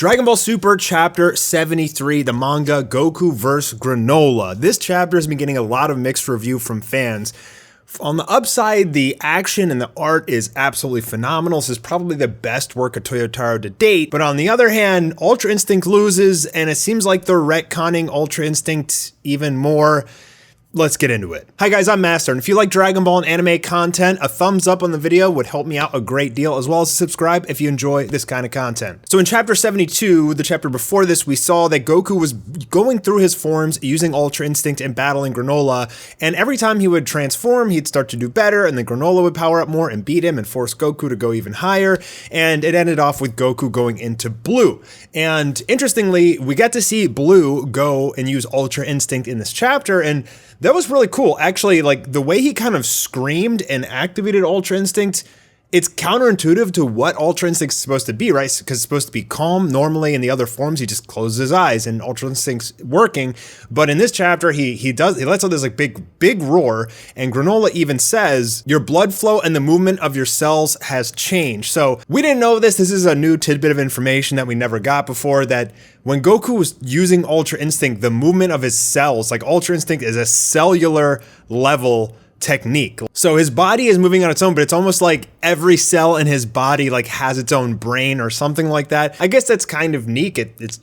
Dragon Ball Super Chapter 73, the manga Goku vs. Granola. This chapter has been getting a lot of mixed review from fans. On the upside, the action and the art is absolutely phenomenal. This is probably the best work of Toyotaro to date. But on the other hand, Ultra Instinct loses, and it seems like they're retconning Ultra Instinct even more. Let's get into it. Hi guys, I'm Mastar, and if you like Dragon Ball and anime content, a thumbs up on the video would help me out a great deal, as well as subscribe if you enjoy this kind of content. So in Chapter 72, the chapter before this, we saw that Goku was going through his forms using Ultra Instinct and battling Granola, and every time he would transform, he'd start to do better, and then Granola would power up more and beat him and force Goku to go even higher, and it ended off with Goku going into Blue. And interestingly, we get to see Blue go and use Ultra Instinct in this chapter, and that was really cool. Actually, like the way he kind of screamed and activated Ultra Instinct, it's counterintuitive to what Ultra Instinct is supposed to be, right? Because it's supposed to be calm. Normally in the other forms, he just closes his eyes and Ultra Instinct's working. But in this chapter, he lets out this like big roar, and Granola even says, your blood flow and the movement of your cells has changed. So we didn't know this. This is a new tidbit of information that we never got before, that when Goku was using Ultra Instinct, the movement of his cells, like Ultra Instinct is a cellular level technique. So his body is moving on its own, but it's almost like every cell in his body like has its own brain or something like that. I guess that's kind of neat. It's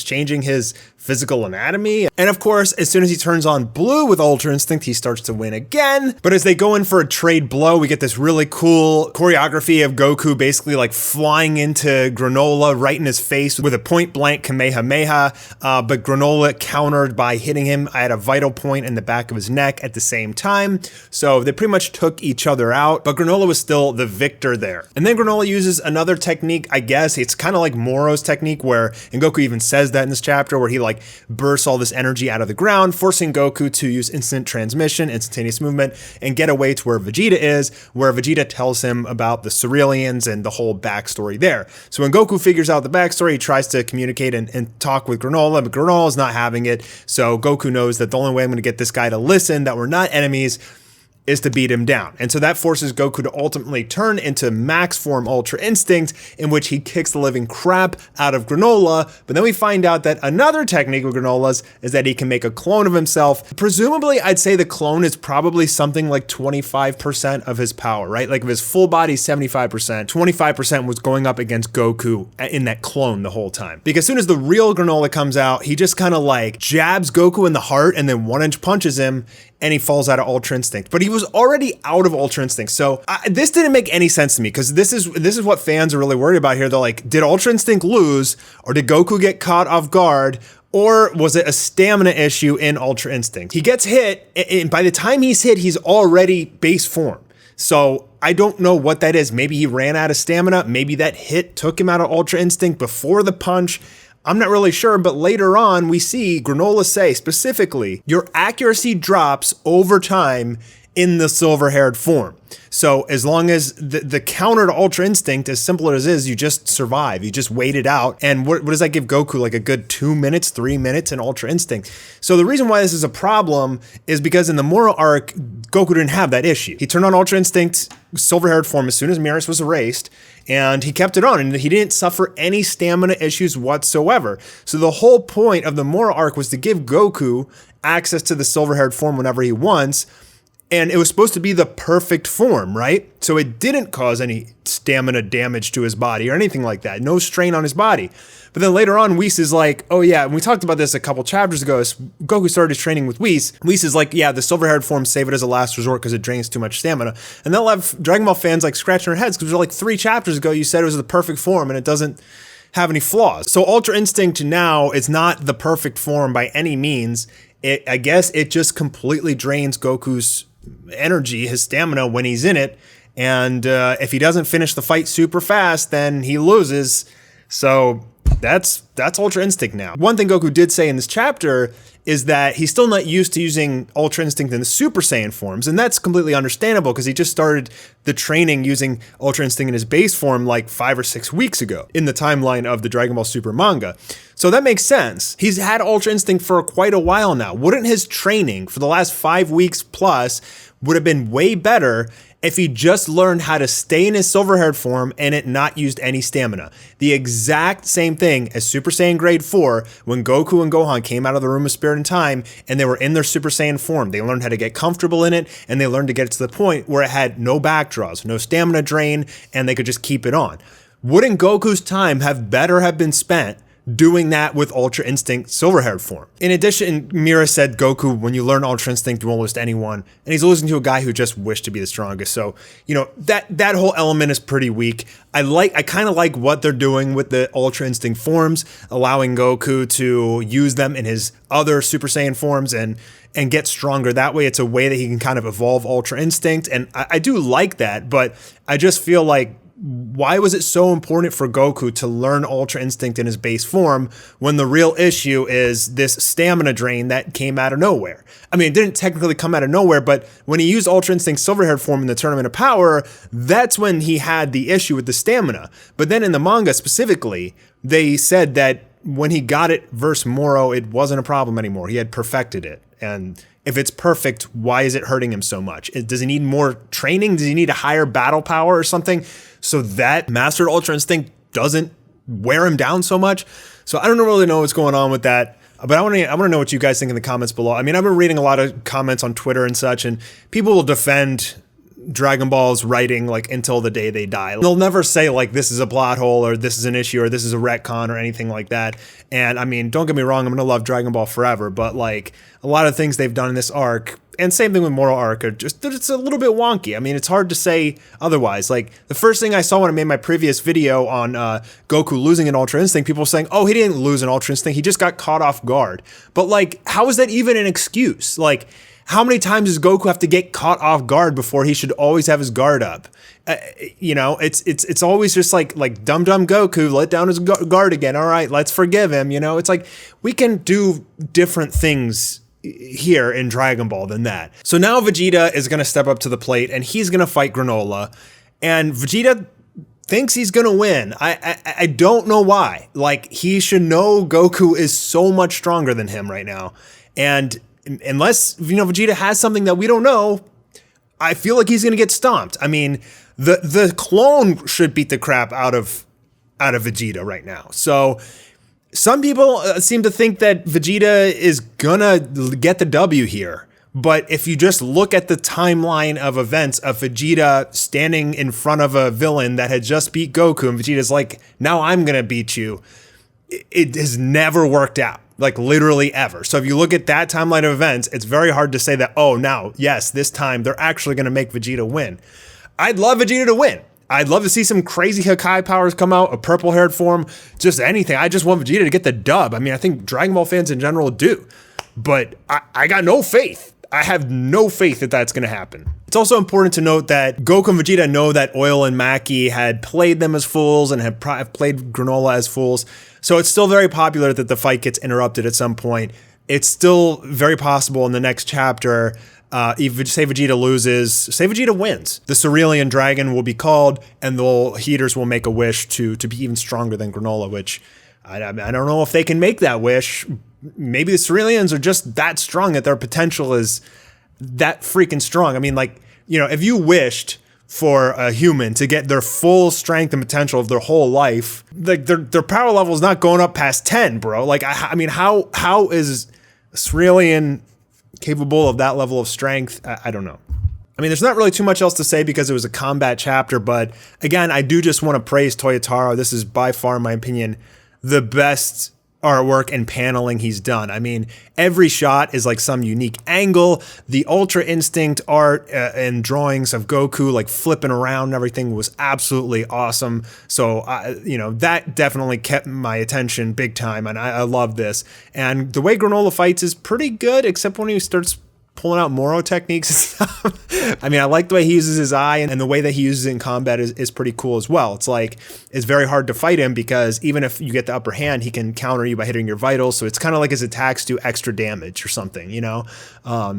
changing his physical anatomy. And of course, as soon as he turns on Blue with Ultra Instinct, he starts to win again. But as they go in for a trade blow, we get this really cool choreography of Goku basically like flying into Granola right in his face with a point blank Kamehameha, but Granola countered by hitting him at a vital point in the back of his neck at the same time. So they pretty much took each other out, but Granola was still the victor there. And then Granola uses another technique, I guess. It's kind of like Moro's technique where, and Goku even says that in this chapter, where he like bursts all this energy out of the ground, forcing Goku to use instant transmission, instantaneous movement, and get away to where Vegeta is, where Vegeta tells him about the Cerealians and the whole backstory there. So when Goku figures out the backstory, he tries to communicate and talk with Granola, but Granola's not having it. So Goku knows that the only way I'm going to get this guy to listen, that we're not enemies, is to beat him down. And so that forces Goku to ultimately turn into max form Ultra Instinct, in which he kicks the living crap out of Granola. But then we find out that another technique with Granola's is that he can make a clone of himself. Presumably, I'd say the clone is probably something like 25% of his power, right? Like if his full body 75%, 25% was going up against Goku in that clone the whole time. Because as soon as the real Granola comes out, he just kind of like jabs Goku in the heart and then 1-inch punches him, and he falls out of Ultra Instinct. But he was already out of Ultra Instinct. So this didn't make any sense to me, because this is what fans are really worried about here. They're like, did Ultra Instinct lose, or did Goku get caught off guard, or was it a stamina issue in Ultra Instinct? He gets hit, and by the time he's hit, he's already base form. So I don't know what that is. Maybe he ran out of stamina. Maybe that hit took him out of Ultra Instinct before the punch. I'm not really sure, but later on we see Granola say specifically, your accuracy drops over time in the silver-haired form. So as long as the counter to Ultra Instinct, as simple as it is, you just survive. You just wait it out. And what does that give Goku? Like a good 2 minutes, 3 minutes in Ultra Instinct. So the reason why this is a problem is because in the Moro arc, Goku didn't have that issue. He turned on Ultra Instinct, silver-haired form, as soon as Mirrors was erased, and he kept it on, and he didn't suffer any stamina issues whatsoever. So the whole point of the Moro arc was to give Goku access to the silver-haired form whenever he wants, and it was supposed to be the perfect form, right? So it didn't cause any stamina damage to his body or anything like that. No strain on his body. But then later on, Whis is like, oh yeah, and we talked about this a couple chapters ago. Goku started his training with Whis. Whis is like, yeah, the silver-haired form, save it as a last resort because it drains too much stamina. And they'll have Dragon Ball fans like scratching their heads because like 3 chapters ago, you said it was the perfect form and it doesn't have any flaws. So Ultra Instinct now is not the perfect form by any means. I guess it just completely drains Goku's energy, his stamina when he's in it, and if he doesn't finish the fight super fast, then he loses. So that's Ultra Instinct now. One thing Goku did say in this chapter is that he's still not used to using Ultra Instinct in the Super Saiyan forms, and that's completely understandable because he just started the training using Ultra Instinct in his base form like 5 or 6 weeks ago in the timeline of the Dragon Ball Super manga. So that makes sense. He's had Ultra Instinct for quite a while now. Wouldn't his training for the last 5 weeks plus would have been way better if he just learned how to stay in his silver-haired form and it not used any stamina. The exact same thing as Super Saiyan Grade 4 when Goku and Gohan came out of the Room of Spirit and Time and they were in their Super Saiyan form. They learned how to get comfortable in it, and they learned to get to the point where it had no backdraws, no stamina drain, and they could just keep it on. Wouldn't Goku's time have been spent doing that with Ultra Instinct silver-haired form? In addition, Mira said, Goku, when you learn Ultra Instinct, you won't lose to anyone. And he's losing to a guy who just wished to be the strongest. So, you know, that whole element is pretty weak. I kind of like what they're doing with the Ultra Instinct forms, allowing Goku to use them in his other Super Saiyan forms and get stronger. That way, it's a way that he can kind of evolve Ultra Instinct. And I do like that, but I just feel like, why was it so important for Goku to learn Ultra Instinct in his base form when the real issue is this stamina drain that came out of nowhere? I mean, it didn't technically come out of nowhere, but when he used Ultra Instinct Silverhaired form in the Tournament of Power, that's when he had the issue with the stamina. But then in the manga specifically, they said that when he got it versus Moro, it wasn't a problem anymore. He had perfected it. And if it's perfect, why is it hurting him so much? Does he need more training? Does he need a higher battle power or something so that Mastered Ultra Instinct doesn't wear him down so much? So I don't really know what's going on with that. But I want to know what you guys think in the comments below. I mean, I've been reading a lot of comments on Twitter and such, and people will defend Dragon Ball's writing like until the day they die. They'll never say like this is a plot hole or this is an issue or this is a retcon or anything like that. And I mean, don't get me wrong, I'm gonna love Dragon Ball forever, but like a lot of things they've done in this arc, and same thing with Moro arc, are just, it's a little bit wonky. I mean, it's hard to say otherwise. Like the first thing I saw when I made my previous video on Goku losing an Ultra Instinct, people were saying, oh, he didn't lose an Ultra Instinct, he just got caught off guard. But like, how is that even an excuse? Like, how many times does Goku have to get caught off guard before he should always have his guard up? You know, it's always just like dumb Goku let down his guard again. All right, let's forgive him. You know, it's like we can do different things here in Dragon Ball than that. So now Vegeta is going to step up to the plate and he's going to fight Granola, and Vegeta thinks he's going to win. I don't know why. Like, he should know Goku is so much stronger than him right now, and unless, you know, Vegeta has something that we don't know, I feel like he's going to get stomped. I mean, the clone should beat the crap out of Vegeta right now. So some people seem to think that Vegeta is gonna get the W here. But if you just look at the timeline of events of Vegeta standing in front of a villain that had just beat Goku, and Vegeta's like, now I'm gonna beat you, it has never worked out. Like literally ever. So if you look at that timeline of events, it's very hard to say that, oh, now, yes, this time they're actually going to make Vegeta win. I'd love Vegeta to win. I'd love to see some crazy Hakai powers come out, a purple-haired form, just anything. I just want Vegeta to get the dub. I mean, I think Dragon Ball fans in general do. But I got no faith. I have no faith that that's going to happen. It's also important to note that Goku and Vegeta know that Oil and Maki had played them as fools and had played Granola as fools. So it's still very popular that the fight gets interrupted at some point. It's still very possible in the next chapter, if say Vegeta loses, say Vegeta wins, the Cerealian Dragon will be called and the Heaters will make a wish to be even stronger than Granola, which I don't know if they can make that wish. Maybe the Cerealians are just that strong that their potential is that freaking strong. I mean, like, you know, if you wished for a human to get their full strength and potential of their whole life, like their power level is not going up past 10, bro. Like, I mean, how is Cerealian capable of that level of strength? I don't know. I mean, there's not really too much else to say because it was a combat chapter, but again, I do just want to praise Toyotaro. This is by far, in my opinion, the best artwork and paneling he's done. I mean, every shot is like some unique angle. The Ultra Instinct art and drawings of Goku like flipping around and everything was absolutely awesome. So, you know, that definitely kept my attention big time, and I love this. And the way Granola fights is pretty good, except when he starts pulling out Moro techniques and stuff. I mean, I like the way he uses his eye, and the way that he uses it in combat is pretty cool as well. It's like, it's very hard to fight him because even if you get the upper hand, he can counter you by hitting your vitals. So it's kind of like his attacks do extra damage or something, you know?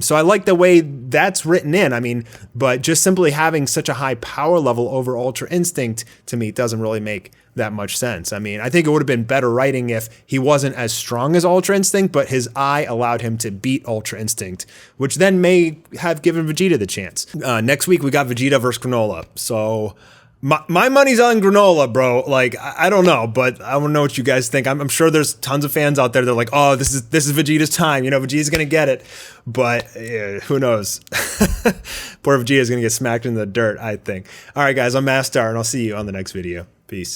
So I like the way that's written in. I mean, but just simply having such a high power level over Ultra Instinct, to me, doesn't really make that much sense. I mean, I think it would have been better writing if he wasn't as strong as Ultra Instinct, but his eye allowed him to beat Ultra Instinct, which then may have given Vegeta the chance. Next week, we got Vegeta versus Granola. So my money's on Granola, bro. Like, I don't know, but I want to know what you guys think. I'm sure there's tons of fans out there that are like, oh, this is Vegeta's time. You know, Vegeta's going to get it. But who knows? Poor Vegeta's going to get smacked in the dirt, I think. All right, guys, I'm Mastar, and I'll see you on the next video. Peace.